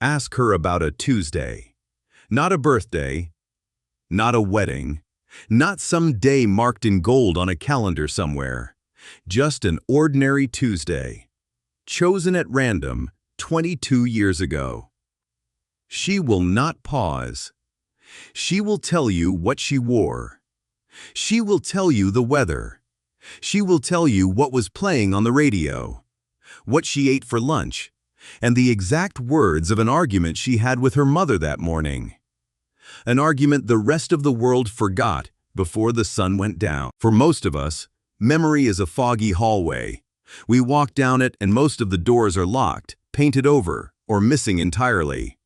Ask her about a Tuesday. Not a birthday, not a wedding, not some day marked in gold on a calendar somewhere. Just an ordinary Tuesday, chosen at random 22 years ago. She will not pause. She will tell you what she wore. She will tell you the weather. She will tell you what was playing on the radio, what she ate for lunch, and the exact words of an argument she had with her mother that morning. An argument the rest of the world forgot before the sun went down. For most of us, memory is a foggy hallway. We walk down it and most of the doors are locked, painted over, or missing entirely.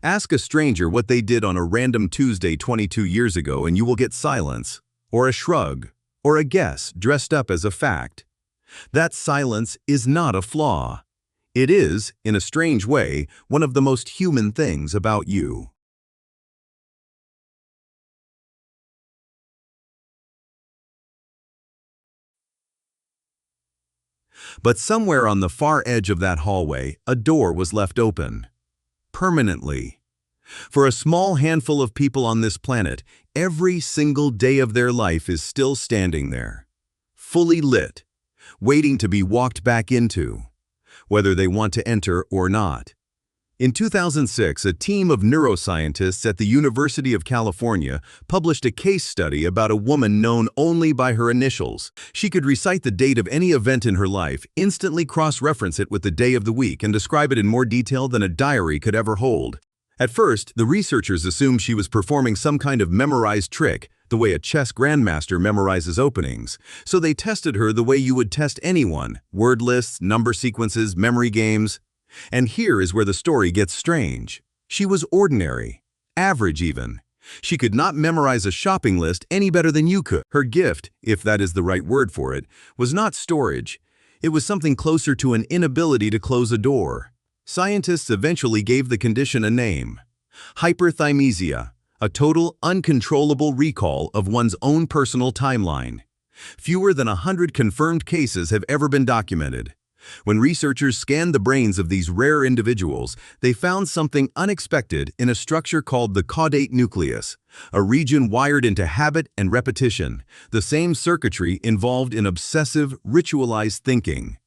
Ask a stranger what they did on a random Tuesday 22 years ago and you will get silence, or a shrug, or a guess dressed up as a fact. That silence is not a flaw. It is, in a strange way, one of the most human things about you. But somewhere on the far edge of that hallway, a door was left open. Permanently. For a small handful of people on this planet, every single day of their life is still standing there, fully lit, waiting to be walked back into, whether they want to enter or not. In 2006, a team of neuroscientists at the University of California published a case study about a woman known only by her initials. She could recite the date of any event in her life, instantly cross-reference it with the day of the week, and describe it in more detail than a diary could ever hold. At first, the researchers assumed she was performing some kind of memorized trick, the way a chess grandmaster memorizes openings. So they tested her the way you would test anyone: word lists, number sequences, memory games. And here is where the story gets strange. She was ordinary, average even. She could not memorize a shopping list any better than you could. Her gift, if that is the right word for it, was not storage. It was something closer to an inability to close a door. Scientists eventually gave the condition a name: hyperthymesia, a total, uncontrollable recall of one's own personal timeline. Fewer than 100 confirmed cases have ever been documented. When researchers scanned the brains of these rare individuals, they found something unexpected in a structure called the caudate nucleus, a region wired into habit and repetition, the same circuitry involved in obsessive, ritualized thinking.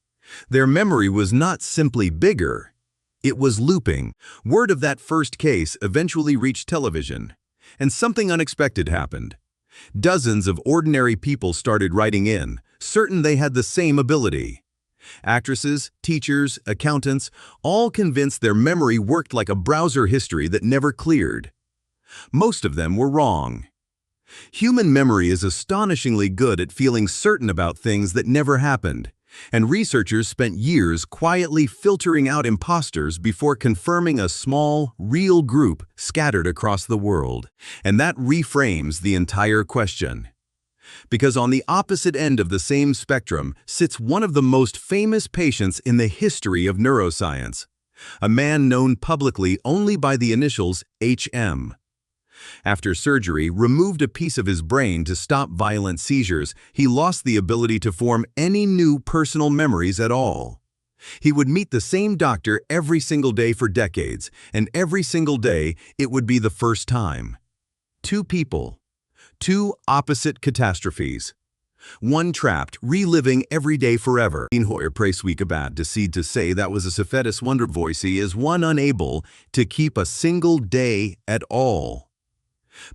Their memory was not simply bigger, it was looping. Word of that first case eventually reached television, and something unexpected happened. Dozens of ordinary people started writing in, certain they had the same ability. Actresses, teachers, accountants, all convinced their memory worked like a browser history that never cleared. Most of them were wrong. Human memory is astonishingly good at feeling certain about things that never happened, and researchers spent years quietly filtering out imposters before confirming a small, real group scattered across the world. And that reframes the entire question. Because on the opposite end of the same spectrum sits one of the most famous patients in the history of neuroscience, a man known publicly only by the initials HM. After surgery removed a piece of his brain to stop violent seizures, he lost the ability to form any new personal memories at all. He would meet the same doctor every single day for decades, and every single day it would be the first time. Two people. Two opposite catastrophes. One trapped, reliving every day forever. Inhoyer presweekabad decide to say that was a Sophetis wonder voice is one unable to keep a single day at all.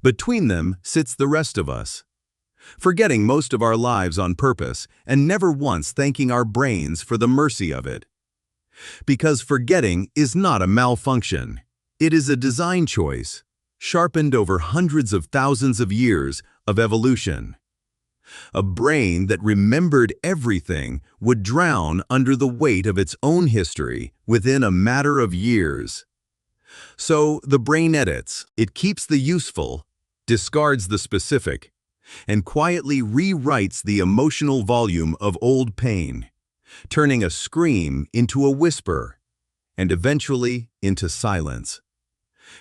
Between them sits the rest of us, forgetting most of our lives on purpose and never once thanking our brains for the mercy of it. Because forgetting is not a malfunction. It is a design choice, sharpened over hundreds of thousands of years of evolution. A brain that remembered everything would drown under the weight of its own history within a matter of years. So the brain edits. It keeps the useful, discards the specific, and quietly rewrites the emotional volume of old pain, turning a scream into a whisper, and eventually into silence.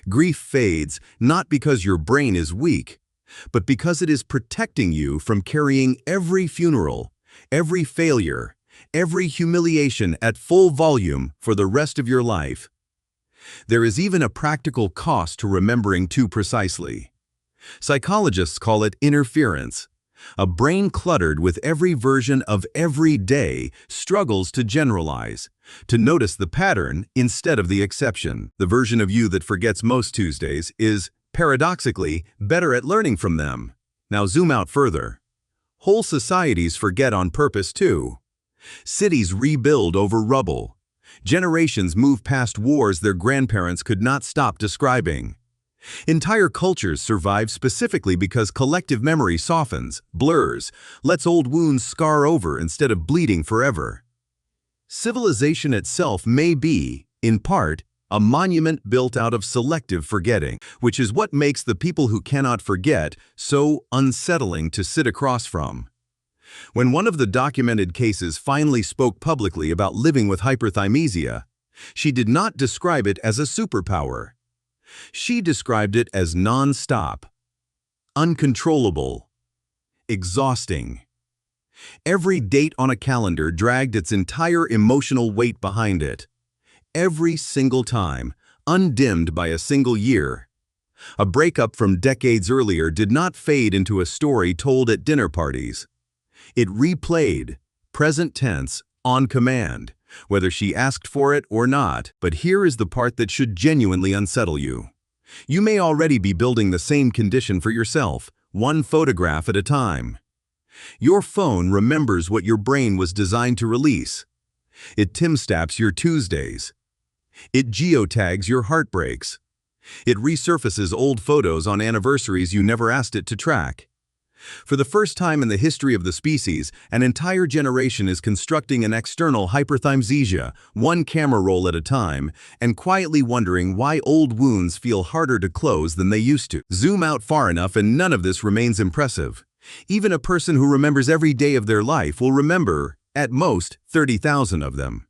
Grief fades not because your brain is weak, but because it is protecting you from carrying every funeral, every failure, every humiliation at full volume for the rest of your life. There is even a practical cost to remembering too precisely. Psychologists call it interference. A brain cluttered with every version of every day struggles to generalize, to notice the pattern instead of the exception. The version of you that forgets most Tuesdays is, paradoxically, better at learning from them. Now zoom out further. Whole societies forget on purpose too. Cities rebuild over rubble. Generations move past wars their grandparents could not stop describing. Entire cultures survive specifically because collective memory softens, blurs, lets old wounds scar over instead of bleeding forever. Civilization itself may be, in part, a monument built out of selective forgetting, which is what makes the people who cannot forget so unsettling to sit across from. When one of the documented cases finally spoke publicly about living with hyperthymesia, she did not describe it as a superpower. She described it as non-stop, uncontrollable, exhausting. Every date on a calendar dragged its entire emotional weight behind it. Every single time, undimmed by a single year. A breakup from decades earlier did not fade into a story told at dinner parties. It replayed, present tense, on command, whether she asked for it or not. But here is the part that should genuinely unsettle you. You may already be building the same condition for yourself, one photograph at a time. Your phone remembers what your brain was designed to release. It timestamps your Tuesdays. It geotags your heartbreaks. It resurfaces old photos on anniversaries you never asked it to track. For the first time in the history of the species, an entire generation is constructing an external hyperthymesia, one camera roll at a time, and quietly wondering why old wounds feel harder to close than they used to. Zoom out far enough and none of this remains impressive. Even a person who remembers every day of their life will remember, at most, 30,000 of them.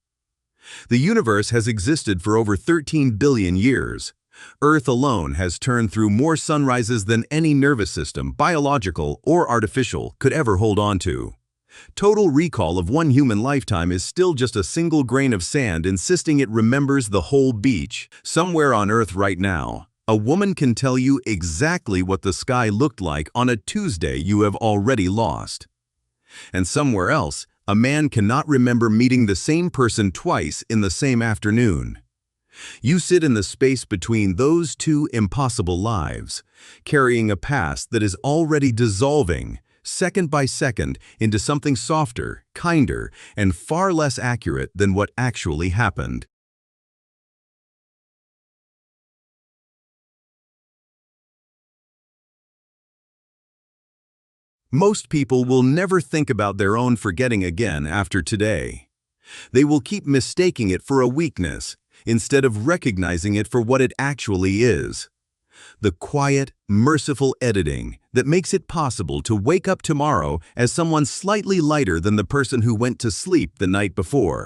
The universe has existed for over 13 billion years. Earth alone has turned through more sunrises than any nervous system, biological or artificial, could ever hold on to. Total recall of one human lifetime is still just a single grain of sand insisting it remembers the whole beach. Somewhere on Earth right now, a woman can tell you exactly what the sky looked like on a Tuesday you have already lost. And somewhere else, a man cannot remember meeting the same person twice in the same afternoon. You sit in the space between those two impossible lives, carrying a past that is already dissolving, second by second, into something softer, kinder, and far less accurate than what actually happened. Most people will never think about their own forgetting again after today. They will keep mistaking it for a weakness, instead of recognizing it for what it actually is. The quiet, merciful editing that makes it possible to wake up tomorrow as someone slightly lighter than the person who went to sleep the night before.